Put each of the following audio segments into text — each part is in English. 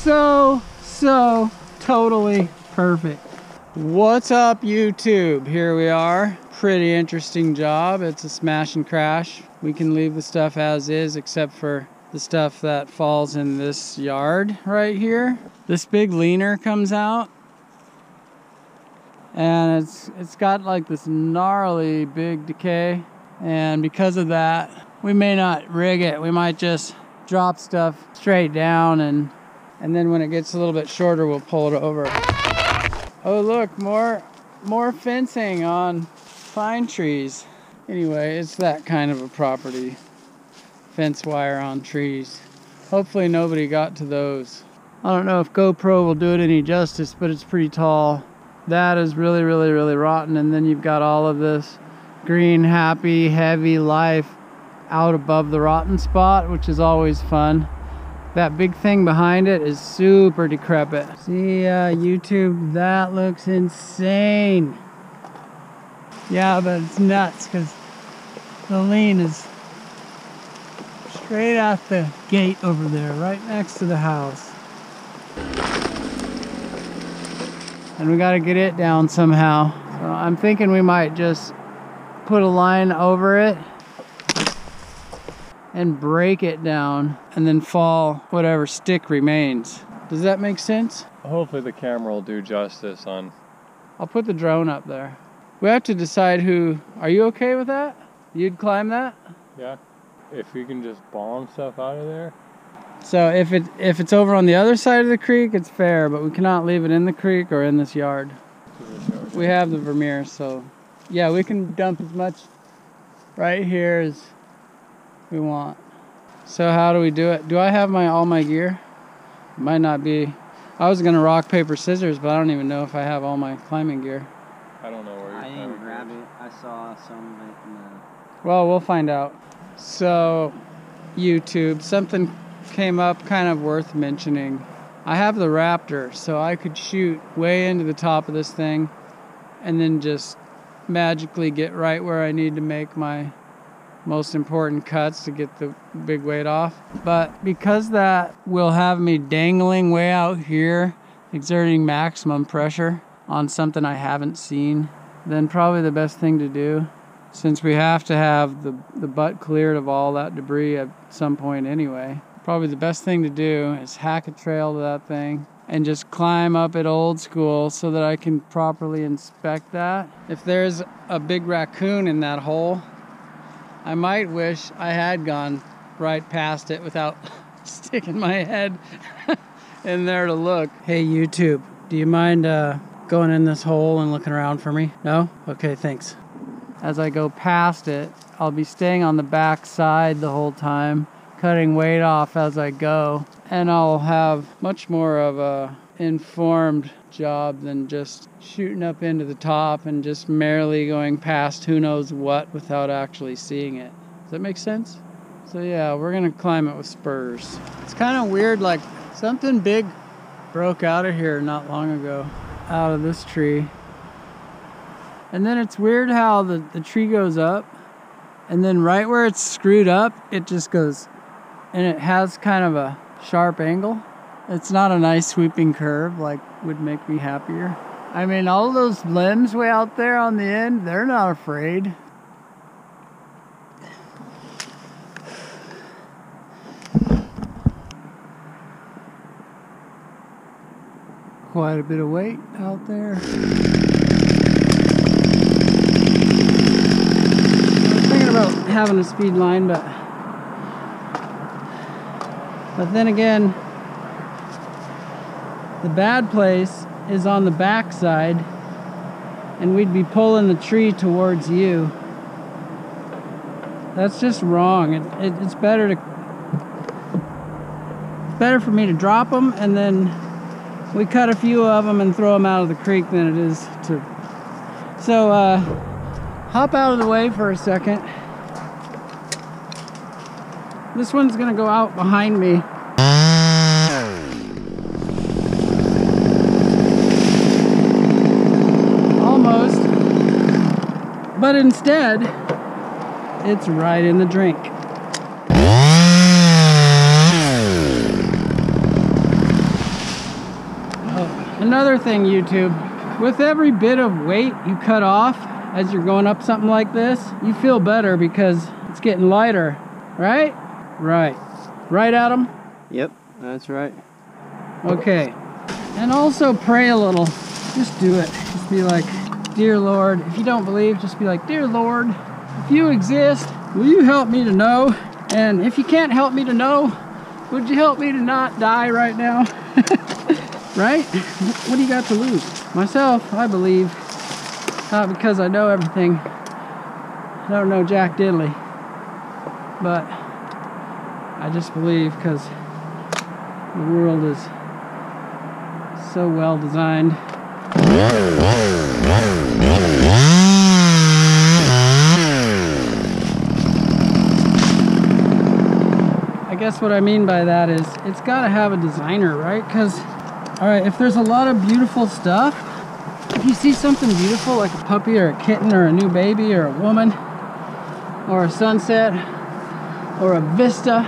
so totally perfect. What's up, YouTube? Here we are. Pretty interesting job. It's a smash and crash. We can leave the stuff as is except for the stuff that falls in this yard right here. This big leaner comes out and it's got like this gnarly big decay, and because of that we may not rig it. We might just drop stuff straight down, and then when it gets a little bit shorter we'll pull it over. Oh look, more fencing on pine trees. Anyway, it's that kind of a property. Fence wire on trees. Hopefully nobody got to those. I don't know if GoPro will do it any justice, but it's pretty tall. That is really rotten, and then you've got all of this green, happy, heavy life out above the rotten spot, which is always fun. That big thing behind it is super decrepit. See, YouTube, that looks insane. Yeah, but it's nuts because the lean is straight out the gate over there, right next to the house. And we gotta get it down somehow. So I'm thinking we might just put a line over it and break it down and then fall whatever stick remains. Does that make sense? Hopefully the camera will do justice on... I'll put the drone up there. We have to decide who... Are you okay with that? You'd climb that? Yeah. If we can just bomb stuff out of there. So if it's over on the other side of the creek, it's fair, but we cannot leave it in the creek or in this yard. We have the Vermeer, so yeah, we can dump as much right here as we want. So how do we do it? Do I have all my gear? Might not be. I was gonna rock, paper, scissors, but I don't even know if I have all my climbing gear. I don't know where I didn't grab it. I saw some of it in the... Well, we'll find out. So, YouTube, something came up kind of worth mentioning. I have the Raptor, so I could shoot way into the top of this thing and then just magically get right where I need to make my most important cuts to get the big weight off. But because that will have me dangling way out here, exerting maximum pressure on something I haven't seen, then probably the best thing to do, since we have to have the butt cleared of all that debris at some point anyway, probably the best thing to do is hack a trail to that thing and just climb up it old school so that I can properly inspect that. If there's a big raccoon in that hole, I might wish I had gone right past it without sticking my head in there to look. Hey YouTube, do you mind going in this hole and looking around for me? No? Okay, thanks. As I go past it, I'll be staying on the back side the whole time, cutting weight off as I go, and I'll have much more of a informed job than just shooting up into the top and just merely going past who knows what without actually seeing it. Does that make sense? So yeah, we're gonna climb it with spurs. It's kind of weird, like something big broke out of here not long ago, out of this tree. And then it's weird how the tree goes up, and then right where it's screwed up, it just goes, and it has kind of a sharp angle. It's not a nice sweeping curve like would make me happier. I mean, all those limbs way out there on the end, they're not afraid. Quite a bit of weight out there. About having a speed line, but then again, the bad place is on the back side, and we'd be pulling the tree towards you. That's just wrong. It's better for me to drop them, and then we cut a few of them and throw them out of the creek than it is to. So hop out of the way for a second. This one's gonna go out behind me. Almost. But instead, it's right in the drink. Another thing, YouTube, with every bit of weight you cut off as you're going up something like this, you feel better because it's getting lighter, right? Right. Right, Adam? Yep, that's right. Okay. And also pray a little. Just do it. Just be like, dear Lord. If you don't believe, just be like, dear Lord, if you exist, will you help me to know? And if you can't help me to know, would you help me to not die right now? Right? What do you got to lose? Myself, I believe. Not because I know everything. I don't know Jack Diddley. But I just believe because the world is so well designed. I guess what I mean by that is it's got to have a designer, right? Because, all right, if there's a lot of beautiful stuff, if you see something beautiful like a puppy or a kitten or a new baby or a woman or a sunset or a vista,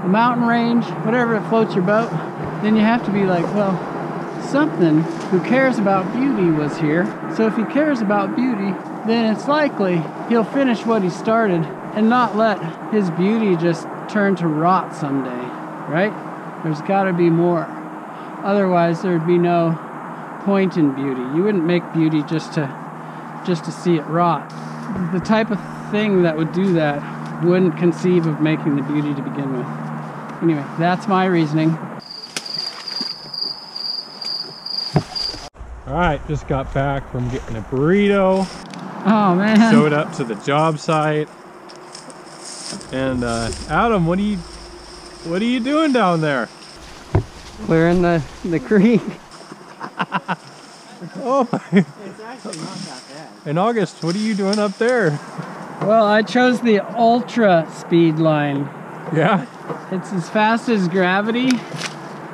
a mountain range, whatever it floats your boat, then you have to be like, well, something who cares about beauty was here. So if he cares about beauty, then it's likely he'll finish what he started and not let his beauty just turn to rot someday, right? There's got to be more. Otherwise, there'd be no point in beauty. You wouldn't make beauty just to see it rot. The type of thing that would do that wouldn't conceive of making the beauty to begin with. Anyway, that's my reasoning. All right, just got back from getting a burrito. Oh man. Showed up to the job site. And Adam, what are you doing down there? Clearing the creek. Oh, It's actually not that bad. in August, what are you doing up there? Well, I chose the ultra speed line. Yeah? It's as fast as gravity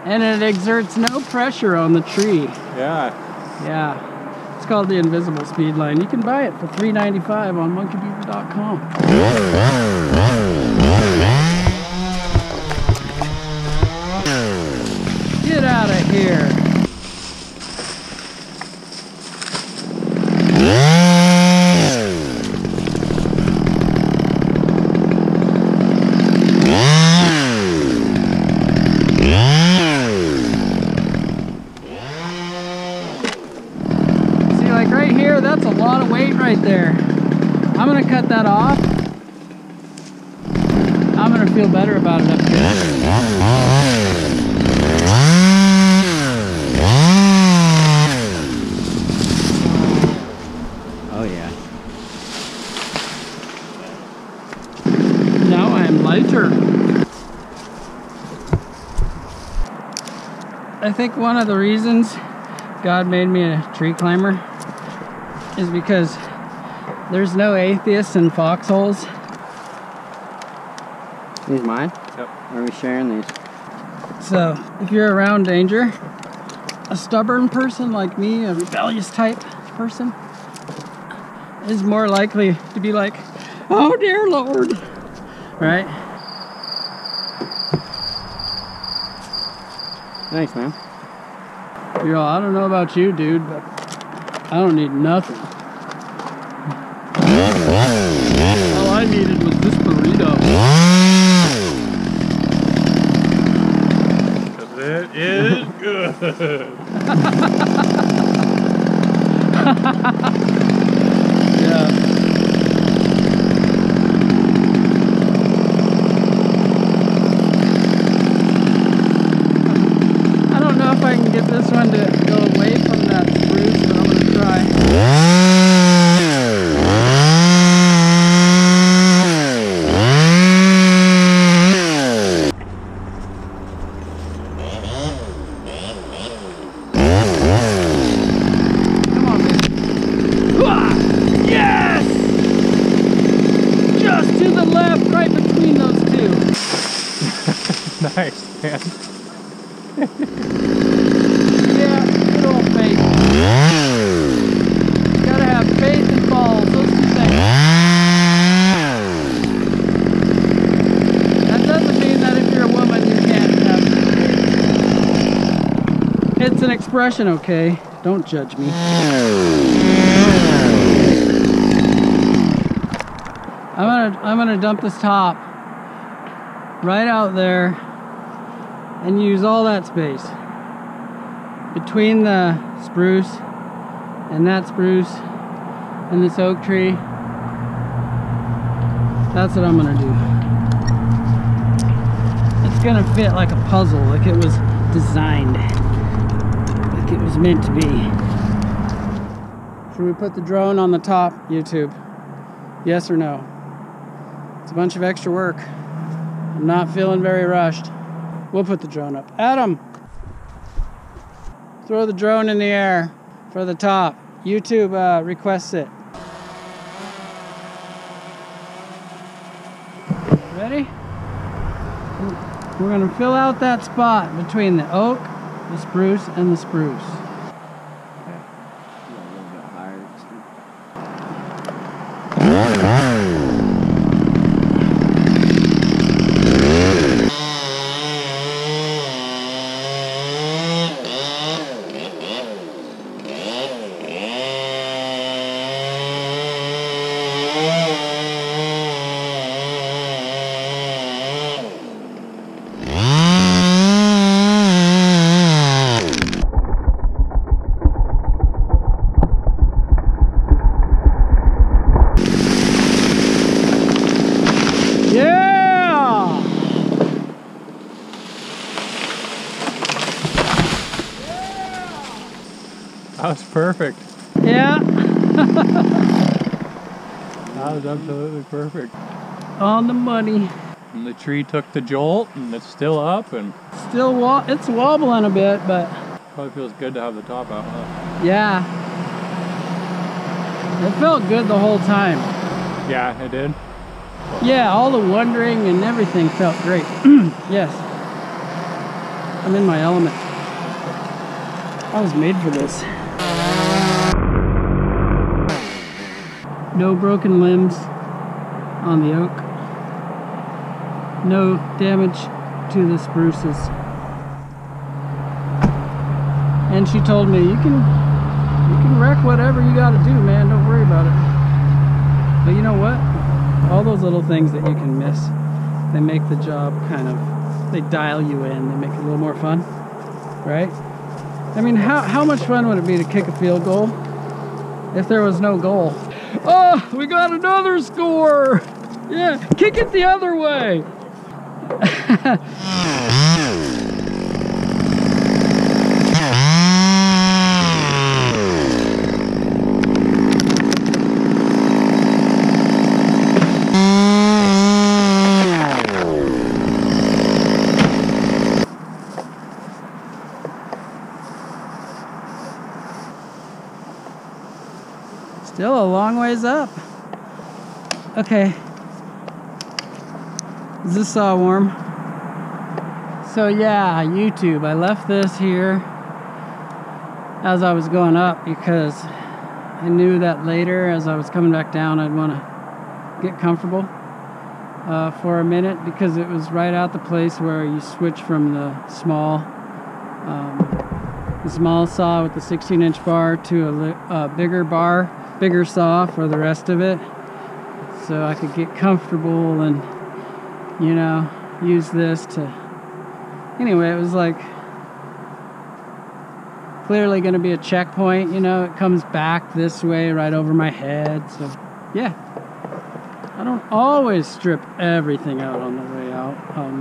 and it exerts no pressure on the tree. Yeah. Yeah. It's called the invisible speed line. You can buy it for $3.95 on monkeybeaver.com. Get out of here. See, like right here, that's a lot of weight right there. I'm gonna cut that off. I'm gonna feel better about it up here. Oh yeah. Now I am lighter. I think one of the reasons God made me a tree climber is because there's no atheists in foxholes. These mine? Yep. Are we sharing these? So if you're around danger, a stubborn person like me, a rebellious type person, is more likely to be like, oh dear Lord, right? Thanks, man. You're all, I don't know about you, dude, but I don't need nothing. All I needed was this burrito. Cause it is good. Yeah. I don't know if I can get this one to go away from that spruce, but I'm gonna try. Come on, baby. Hua! Yes! Just to the left, right between those two. Nice, man. Yeah, good old faith. Gotta have faith and balls, those two things. That doesn't mean that if you're a woman you can't have faith. It's It's an expression, okay? Don't judge me. I'm gonna dump this top right out there and use all that space between the spruce and that spruce and this oak tree. That's what I'm gonna do. It's gonna fit like a puzzle, like it was designed, like it was meant to be. Should we put the drone on the top, YouTube? Yes or no? It's a bunch of extra work. I'm not feeling very rushed. We'll put the drone up. Adam, throw the drone in the air for the top. YouTube requests it. Ready? We're gonna fill out that spot between the oak, the spruce, and the spruce. That was perfect. Yeah. That was absolutely perfect. On the money. And the tree took the jolt, and it's still up, and Still it's wobbling a bit, but probably feels good to have the top out, huh? yeah. It felt good the whole time. Yeah, it did. Yeah, all the wondering and everything felt great. Yes. I'm in my element. I was made for this. No broken limbs on the oak. No damage to the spruces. And she told me, you can wreck whatever you gotta do, man, don't worry about it. But you know what? All those little things that you can miss, they make the job they dial you in, they make it a little more fun, right? I mean, how much fun would it be to kick a field goal if there was no goal? Oh, we got another score! Yeah, kick it the other way! Still a long ways up. Okay. Is this saw warm? So yeah, YouTube, I left this here as I was going up because I knew that later as I was coming back down I'd want to get comfortable for a minute, because it was right out the place where you switch from the small saw with the 16-inch bar to a bigger saw for the rest of it, so I could get comfortable and, you know, use this to, anyway, it was like clearly going to be a checkpoint, you know, it comes back this way right over my head, so yeah, I don't always strip everything out on the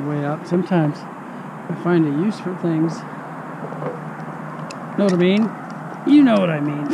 way up. Sometimes I find a use for things. Know what I mean? You know what I mean.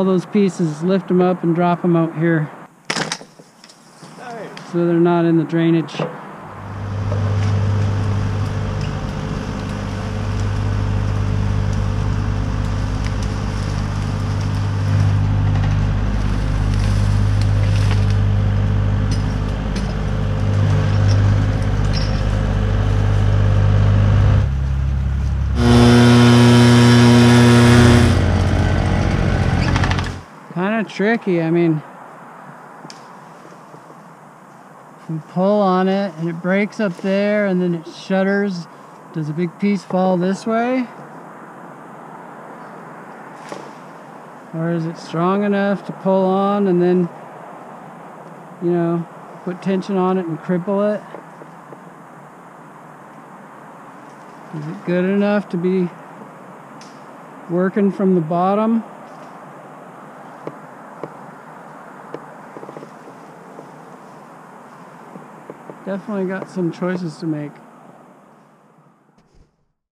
all those pieces, lift them up and drop them out here. So they're not in the drainage. Kind of tricky. I mean, if we pull on it and it breaks up there and then it shutters, does a big piece fall this way? Or is it strong enough to pull on and then, you know, put tension on it and cripple it? Is it good enough to be working from the bottom? Definitely got some choices to make.